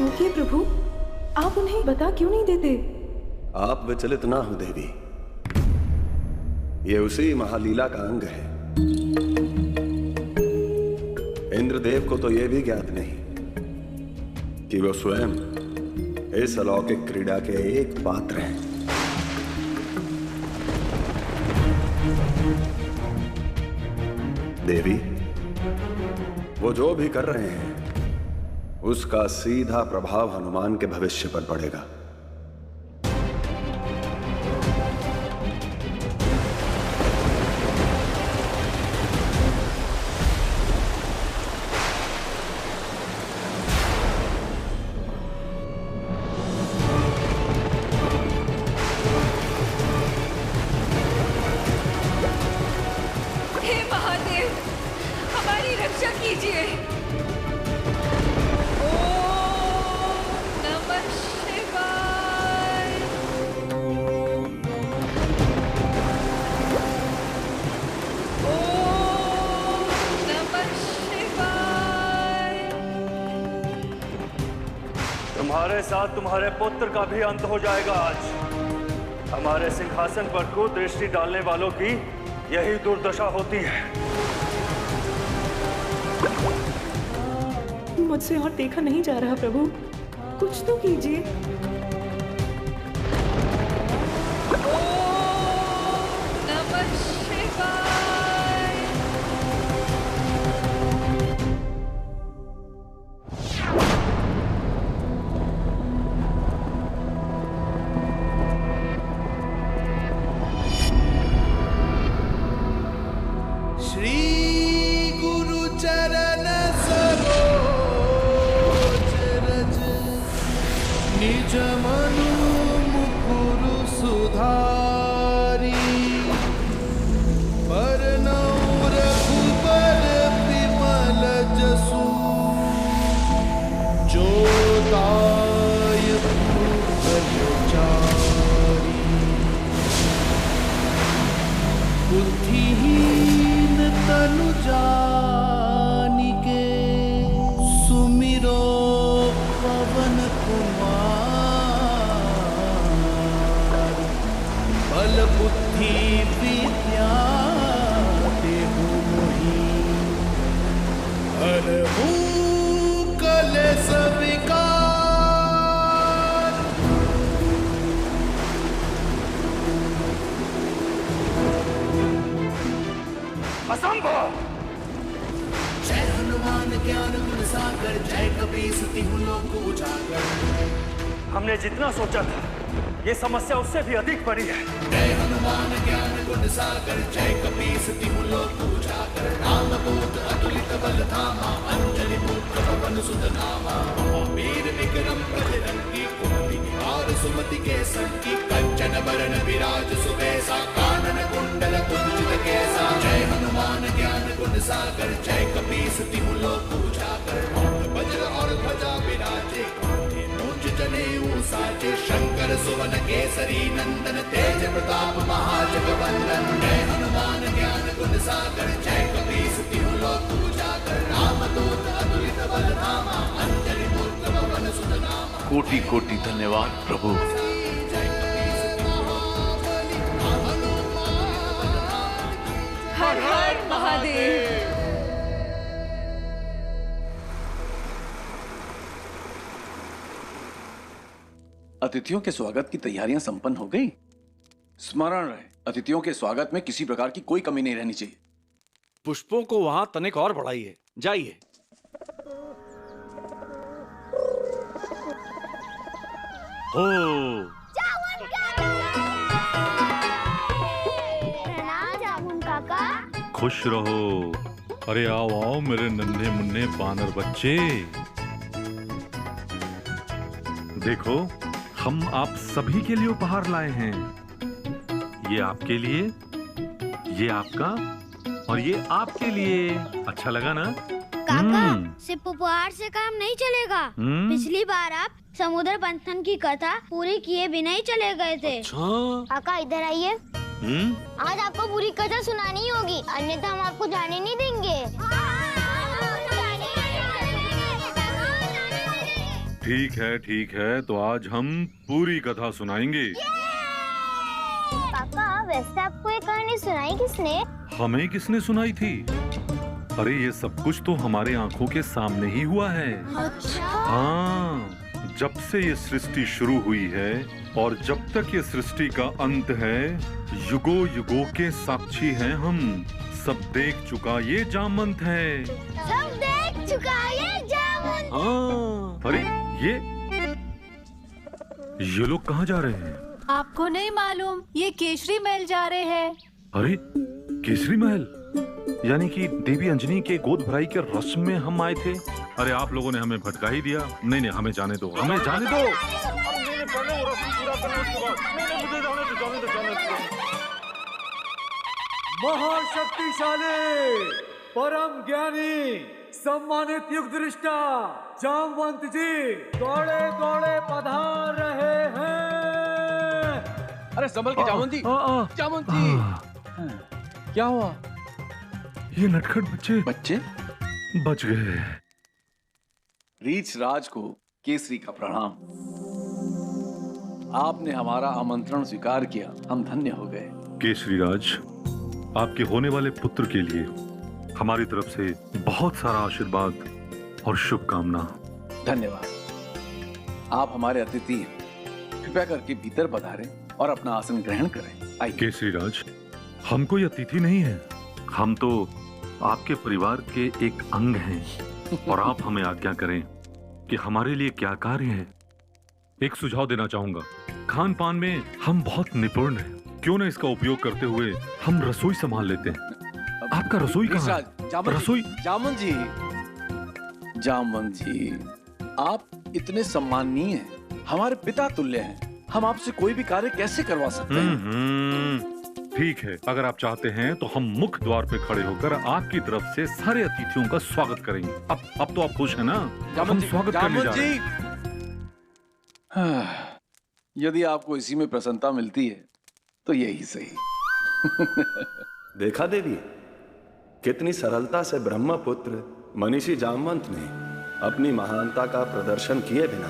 रोकिए प्रभु, आप उन्हें बता क्यों नहीं देते? आप विचलित ना हो देवी, ये उसी महालीला का अंग है। इंद्रदेव को तो यह भी ज्ञात नहीं कि वो स्वयं इस अलौकिक क्रीड़ा के एक पात्र हैं। देवी, वो जो भी कर रहे हैं उसका सीधा प्रभाव हनुमान के भविष्य पर पड़ेगा। तुम्हारे साथ तुम्हारे पुत्र का भी अंत हो जाएगा आज। हमारे सिंहासन पर कुदृष्टि डालने वालों की यही दुर्दशा होती है। मुझसे और देखा नहीं जा रहा प्रभु, कुछ तो कीजिए। बुद्धिहीन तनु जानिके सुमिरो पवन कुमार। बल बुद्धि विद्या देहु मोहि, हरहु कलेश विकार। असंभव। जय हनुमान ज्ञान गुण सागर, जय कपीस तिहु लोक उजागर। हमने जितना सोचा था ये समस्या उससे भी अधिक बड़ी है। जय हनुमान ज्ञान गुण सागर, जय कपीस तिहु लोक उजागर। रामदूत अतुलित बल धामा, अंजलि पुत्र पवन सुत नामा। वीर विक्रम बजरंगी, कुमति निवार सुमति के संगी। कंचन बरन विराज सुबेसा, कानन कुंडल कुंचित केसा। जय हनुमान ज्ञान गुण सागर, जय कपीस तिहु लोक उजागर। वज्र और ध्वजा विराजे, मूंज जनेऊ साजे। शंकर सुवन केसरी नंदन, तेज प्रताप महाजगवंदन। जय हनुमान ज्ञान गुण सागर, जय कपीस तिहु लोक उजागर। रामदूत अतुलित बल धामा, अंजलि पुत्र पवन सुत नामा। कोटि कोटि धन्यवाद प्रभु। हर हर महादेव। अतिथियों के स्वागत की तैयारियां संपन्न हो गई। स्मरण रहे, अतिथियों के स्वागत में किसी प्रकार की कोई कमी नहीं रहनी चाहिए। पुष्पों को वहां तनिक और बढ़ाइए। जाइए। हो खुश रहो। अरे आओ आओ मेरे नन्हे मुन्ने बानर बच्चे। देखो हम आप सभी के लिए उपहार लाए हैं। ये आपके लिए, ये आपका और ये आपके लिए। अच्छा लगा ना? काका, सिर्फ उपहार से काम नहीं चलेगा। पिछली बार आप समुद्र मंथन की कथा पूरी किए बिना ही चले गए थे। अच्छा। काका इधर आइए। आज आपको पूरी कथा सुनानी होगी, अन्यथा हम आपको जाने नहीं देंगे। ठीक है, तो आज हम पूरी कथा सुनाएंगे। पापा, वैसे आपको ये कहानी सुनाई किसने? हमें किसने सुनाई थी? अरे ये सब कुछ तो हमारे आंखों के सामने ही हुआ है। अच्छा। हाँ, जब से ये सृष्टि शुरू हुई है और जब तक ये सृष्टि का अंत है, युगों युगों के साक्षी हैं हम। सब देख चुका ये जामवंत है। सब देख चुका ये जामवंत। हाँ, अरे ये लोग कहाँ जा रहे हैं? आपको नहीं मालूम, ये केसरी महल जा रहे हैं। अरे केसरी महल, यानी कि देवी अंजनी के गोद भराई के रस्म में हम आए थे। अरे आप लोगों ने हमें भटका ही दिया। नहीं, हमें जाने दो, हमें जाने दो। महाशक्तिशाली, परम ज्ञानी, सम्मानित युग दृष्टा जामवंत जी दौड़े दौड़े पधार रहे हैं। अरे संभल के जामवंत जी, जामवंत जी। क्या हुआ? ये नटखट बच्चे बच गए। रीछ राज को केसरी का प्रणाम। आपने हमारा आमंत्रण स्वीकार किया, हम धन्य हो गए। केसरी राज, आपके होने वाले पुत्र के लिए हमारी तरफ से बहुत सारा आशीर्वाद और शुभकामना। धन्यवाद। आप हमारे अतिथि हैं। कृपया करके भीतर पधारें और अपना आसन ग्रहण करें। आइए। केसरी राज, हम कोई अतिथि नहीं हैं। हम तो आपके परिवार के एक अंग हैं और आप हमें आज्ञा करें कि हमारे लिए क्या कार्य है। एक सुझाव देना चाहूंगा। खान पान में हम बहुत निपुण हैं। क्यों न इसका उपयोग करते हुए हम रसोई संभाल लेते हैं। आपका रसोई कहाँ है? रसोई? जामवंत जी, आप इतने सम्माननीय हैं, हमारे पिता तुल्य हैं। हम आपसे कोई भी कार्य कैसे करवा सकते हैं? ठीक है, अगर आप चाहते हैं तो हम मुख्य द्वार पे खड़े होकर आपकी तरफ से सारे अतिथियों का स्वागत करेंगे। अब तो आप खुश हैं ना? हम स्वागत करने जा रहे हैं। यदि आपको इसी में प्रसन्नता मिलती है तो यही सही। देखा देवी, कितनी सरलता से ब्रह्मपुत्र मनीषी जामवंत ने अपनी महानता का प्रदर्शन किए बिना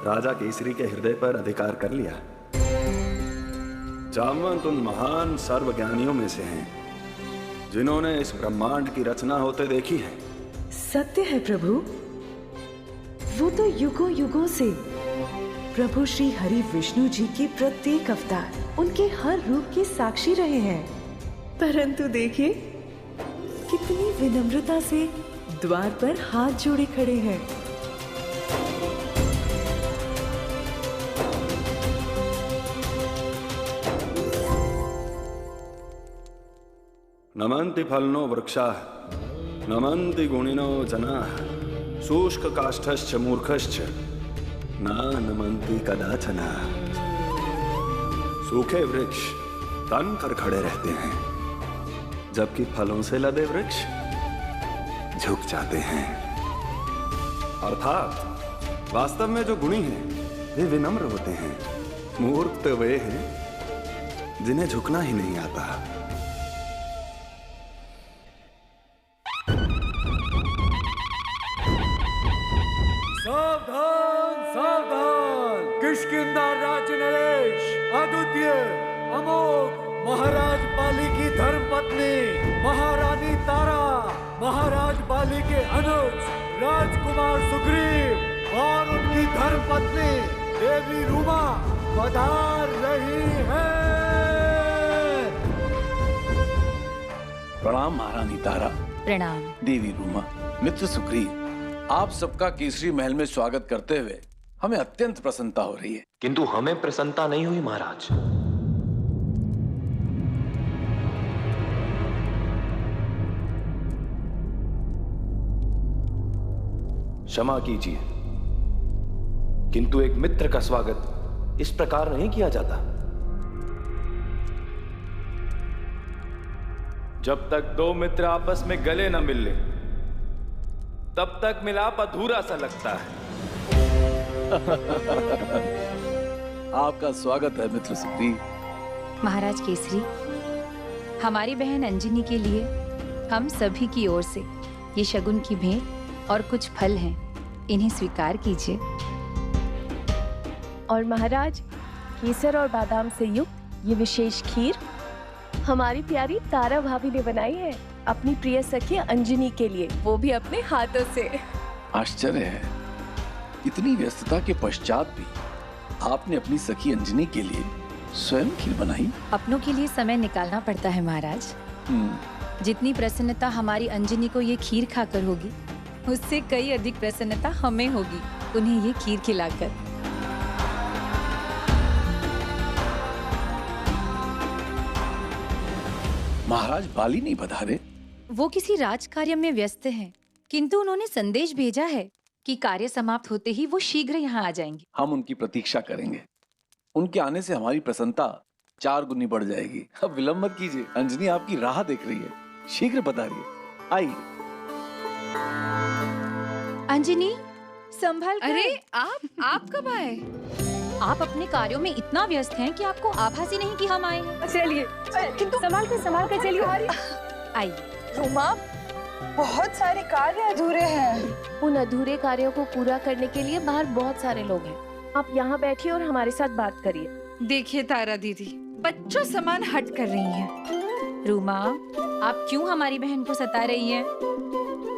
राजा केसरी के हृदय पर अधिकार कर लिया। जामवंत उन महान सर्वज्ञानियों में से हैं जिन्होंने इस ब्रह्मांड की रचना होते देखी है। सत्य है प्रभु, वो तो युगों युगों से प्रभु श्री हरि विष्णु जी की प्रत्येक अवतार, उनके हर रूप के साक्षी रहे हैं। परंतु देखिए कितनी विनम्रता से द्वार पर हाथ जोड़े खड़े हैं। नमन्ति फलनो वृक्षाः, नमन्ति गुणिनो जनाः, शुष्क काष्ठश्च मूर्खश्च न नमन्ति कदाचन। सूखे वृक्ष तन कर खड़े रहते हैं, जबकि फलों से लदे वृक्ष झुक जाते हैं। अर्थात वास्तव में जो गुणी हैं वे विनम्र होते हैं। मूर्ख तो वे हैं जिन्हें झुकना ही नहीं आता। सावधान सावधान, किष्किंधा राज्य नरेश, अद्वितीय अमोघ महाराज बाली की धर्मपत्नी महारानी तारा, महाराज बाली के अनुज राजकुमार सुग्रीव और उनकी धर्मपत्नी देवी रूमा पधार रही है। प्रणाम महारानी तारा। प्रणाम देवी रूमा, मित्र सुग्रीव, आप सबका केसरी महल में स्वागत करते हुए हमें अत्यंत प्रसन्नता हो रही है। किंतु हमें प्रसन्नता नहीं हुई महाराज। क्षमा कीजिए, किंतु एक मित्र का स्वागत इस प्रकार नहीं किया जाता। जब तक दो मित्र आपस में गले न मिल ले तब तक मिलाप अधूरा सा लगता है। आपका स्वागत है मित्र सुग्रीव। महाराज केसरी, हमारी बहन अंजनी के लिए हम सभी की ओर से ये शगुन की भेंट और कुछ फल हैं। इन्हें स्वीकार कीजिए। और महाराज, केसर और बादाम से युक्त ये विशेष खीर हमारी प्यारी तारा भाभी ने बनाई है अपनी प्रिय सखी अंजनी के लिए, वो भी अपने हाथों से। आश्चर्य है, इतनी व्यस्तता के पश्चात भी आपने अपनी सखी अंजनी के लिए स्वयं खीर बनाई। अपनों के लिए समय निकालना पड़ता है महाराज। जितनी प्रसन्नता हमारी अंजनी को ये खीर खाकर होगी, उससे कई अधिक प्रसन्नता हमें होगी उन्हें ये खीर खिलाकर। महाराज बाली नहीं पधारे? वो किसी राज कार्य में व्यस्त हैं, किंतु उन्होंने संदेश भेजा है कि कार्य समाप्त होते ही वो शीघ्र यहाँ आ जाएंगे। हम उनकी प्रतीक्षा करेंगे। उनके आने से हमारी प्रसन्नता 4 गुनी बढ़ जाएगी। अब विलंब मत कीजिए, अंजनी आपकी राह देख रही है, शीघ्र पधारिए। आइए। अंजनी, संभल कर। अरे आप कब आए? आप अपने कार्यों में इतना व्यस्त हैं कि आपको आभास ही नहीं कि हम आए हैं। चलिए, किंतु संभाल कर चलिए। आइए। रूमा, बहुत सारे कार्य अधूरे हैं। उन अधूरे कार्यों को पूरा करने के लिए बाहर बहुत सारे लोग हैं। आप यहाँ बैठिए और हमारे साथ बात करिए। देखिए तारा दीदी, बच्चों समान हट कर रही हैं। रूमा, आप क्यों हमारी बहन को सता रही हैं?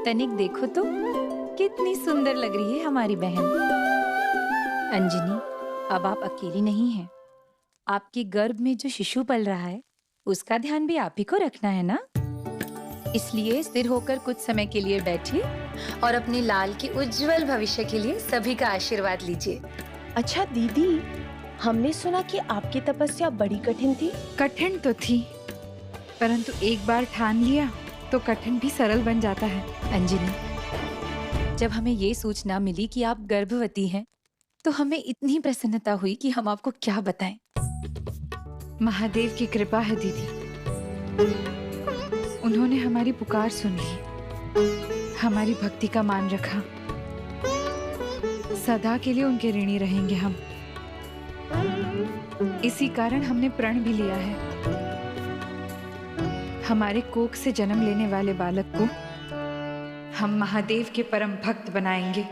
तनिक देखो तो, कितनी सुंदर लग रही है हमारी बहन। अंजनी, अब आप अकेली नहीं हैं। आपके गर्भ में जो शिशु पल रहा है, उसका ध्यान भी आप ही को रखना है ना? इसलिए स्थिर होकर कुछ समय के लिए बैठिए और अपने लाल के उज्जवल भविष्य के लिए सभी का आशीर्वाद लीजिए। अच्छा दीदी, हमने सुना कि आपकी तपस्या बड़ी कठिन थी। कठिन तो थी, परंतु एक बार ठान लिया तो कठिन भी सरल बन जाता है। अंजनी, जब हमें ये सूचना मिली कि आप गर्भवती हैं, तो हमें इतनी प्रसन्नता हुई कि हम आपको क्या बताएं। महादेव की कृपा है दीदी, उन्होंने हमारी पुकार सुन ली, हमारी भक्ति का मान रखा। सदा के लिए उनके ऋणी रहेंगे हम। इसी कारण हमने प्रण भी लिया है। हमारे कोख से जन्म लेने वाले बालक को हम महादेव के परम भक्त बनाएंगे।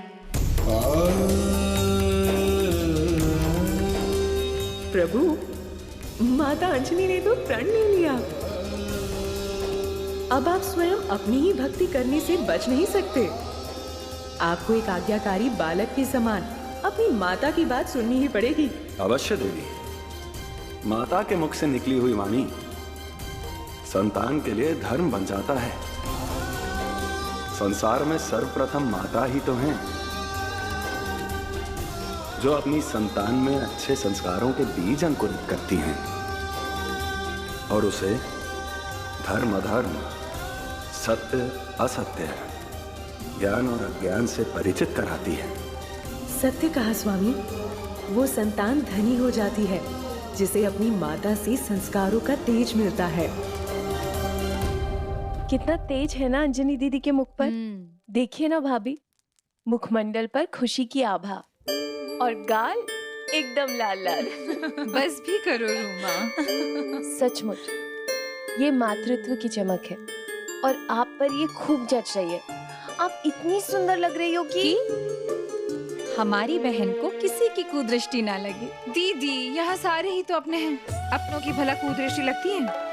प्रभु, माता अंजनी ने तो प्रण ले लिया। अब आप स्वयं अपनी ही भक्ति करने से बच नहीं सकते। आपको एक आज्ञाकारी बालक के समान अपनी माता की बात सुननी ही पड़ेगी। अवश्य देवी। माता के मुख से निकली हुई वाणी संतान के लिए धर्म बन जाता है। संसार में सर्वप्रथम माता ही तो हैं, जो अपनी संतान में अच्छे संस्कारों के बीज अंकुरित करती हैं और उसे धर्म अधर्म, सत्य असत्य, ज्ञान और अज्ञान से परिचित कराती है। सत्य कहा स्वामी। वो संतान धनी हो जाती है जिसे अपनी माता से संस्कारों का तेज मिलता है। कितना तेज है ना अंजनी दीदी के मुख पर। देखिए ना भाभी, मुखमंडल पर खुशी की आभा और गाल एकदम लाल लाल। बस भी करो रूमा। सचमुच ये मातृत्व की चमक है और आप पर ये खूब जच रही है। आप इतनी सुंदर लग रही हो कि हमारी बहन को किसी की कुदृष्टि ना लगे। दीदी, यहाँ सारे ही तो अपने हैं, अपनों की भला कुदृष्टि लगती है?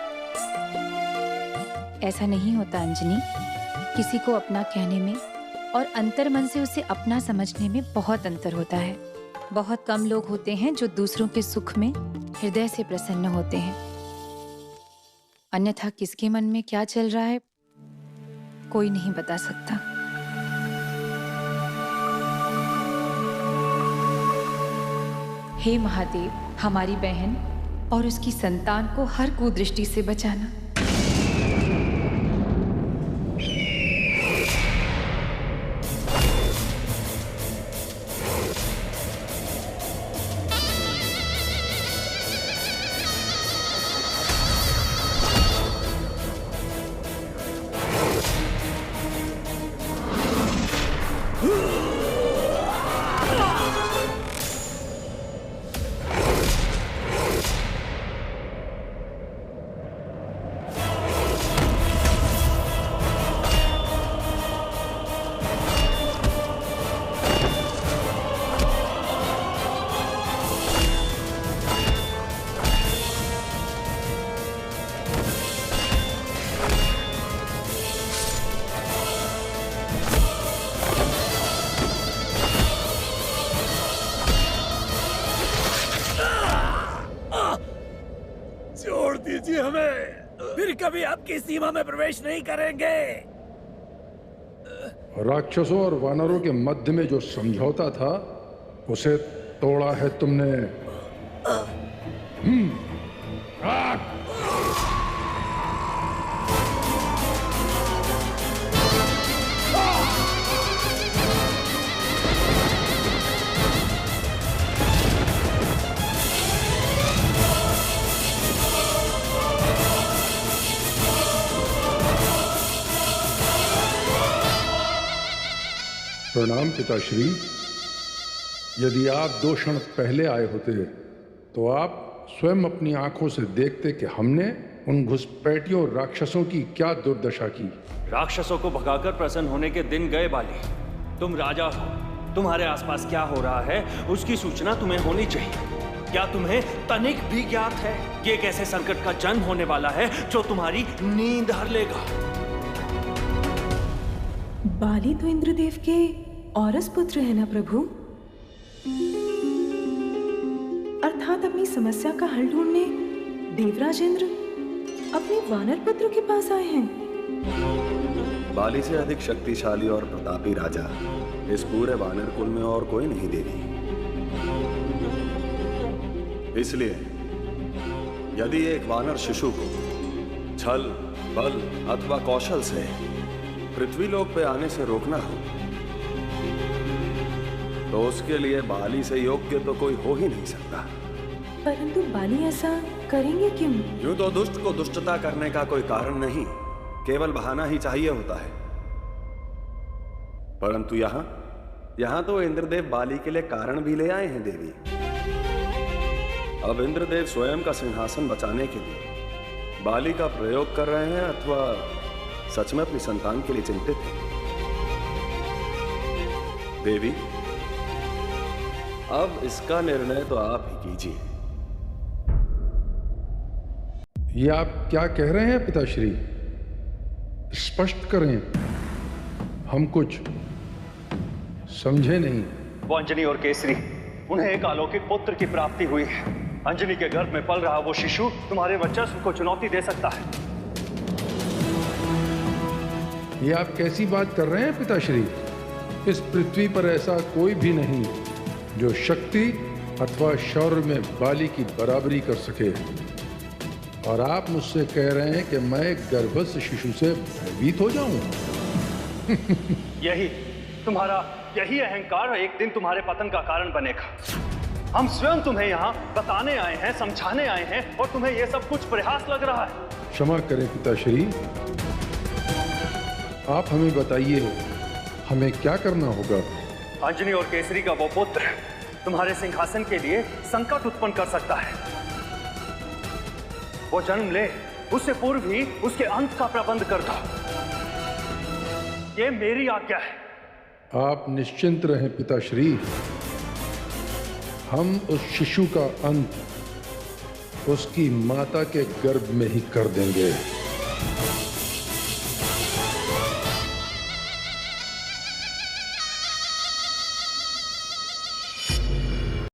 ऐसा नहीं होता अंजनी। किसी को अपना कहने में और अंतर्मन से उसे अपना समझने में बहुत अंतर होता है। बहुत कम लोग होते हैं जो दूसरों के सुख में हृदय से प्रसन्न होते हैं। अन्यथा किसके मन में क्या चल रहा है, कोई नहीं बता सकता। हे महादेव, हमारी बहन और उसकी संतान को हर कुदृष्टि से बचाना। दीजिए हमें, फिर कभी आपकी सीमा में प्रवेश नहीं करेंगे। राक्षसों और वानरों के मध्य में जो समझौता था उसे तोड़ा है तुमने। प्रणाम पिताश्री। यदि आप 2 क्षण पहले आए होते तो आप स्वयं अपनी आंखों से देखते कि हमने उन घुसपैठियों राक्षसों की क्या दुर्दशा की। राक्षसों को भगाकर प्रसन्न होने के दिन गए बाली। तुम राजा हो, तुम्हारे आसपास क्या हो रहा है उसकी सूचना तुम्हें होनी चाहिए। क्या तुम्हें तनिक भी ज्ञात है कि एक ऐसे संकट का जन्म होने वाला है जो तुम्हारी नींद हर लेगा? बाली तो इंद्रदेव के औरस पुत्र है ना प्रभु, अर्थात अपनी समस्या का हल ढूंढने देवराज इंद्र अपने वानर पुत्र के पास आए हैं। बाली से अधिक शक्तिशाली और प्रतापी राजा इस पूरे वानर कुल में और कोई नहीं देवी। इसलिए यदि एक वानर शिशु को छल, बल अथवा कौशल से पृथ्वी लोक पे आने से रोकना हो तो उसके लिए बाली से योग्य तो कोई हो ही नहीं सकता। परंतु बाली ऐसा करेंगे क्यों? यूं तो दुष्ट को दुष्टता करने का कोई कारण नहीं, केवल बहाना ही चाहिए होता है। परंतु यहां तो इंद्रदेव बाली के लिए कारण भी ले आए हैं देवी। अब इंद्रदेव स्वयं का सिंहासन बचाने के लिए बाली का प्रयोग कर रहे हैं अथवा सच में अपनी संतान के लिए चिंतित हैं? देवी, अब इसका निर्णय तो आप ही कीजिए। ये आप क्या कह रहे हैं पिताश्री? स्पष्ट करें, हम कुछ समझे नहीं। वो अंजनी और केसरी, उन्हें एक अलौकिक पुत्र की प्राप्ति हुई है। अंजनी के गर्भ में पल रहा वो शिशु तुम्हारे वर्चस्व को चुनौती दे सकता है। ये आप कैसी बात कर रहे हैं पिताश्री? इस पृथ्वी पर ऐसा कोई भी नहीं जो शक्ति अथवा शौर्य में बाली की बराबरी कर सके। और आप मुझसे कह रहे हैं कि मैं गर्भस्थ शिशु से भयभीत हो जाऊं? यही अहंकार एक दिन तुम्हारे पतन का कारण बनेगा। हम स्वयं तुम्हें यहाँ बताने आए हैं, समझाने आए हैं और तुम्हें यह सब कुछ प्रयास लग रहा है। क्षमा करें पिताश्री, आप हमें बताइए हमें क्या करना होगा? अंजनी और केसरी का वो पुत्र तुम्हारे सिंहासन के लिए संकट उत्पन्न कर सकता है। वो जन्म ले उससे पूर्व ही उसके अंत का प्रबंध कर दो। ये मेरी आज्ञा है। आप निश्चिंत रहें पिताश्री, हम उस शिशु का अंत उसकी माता के गर्भ में ही कर देंगे।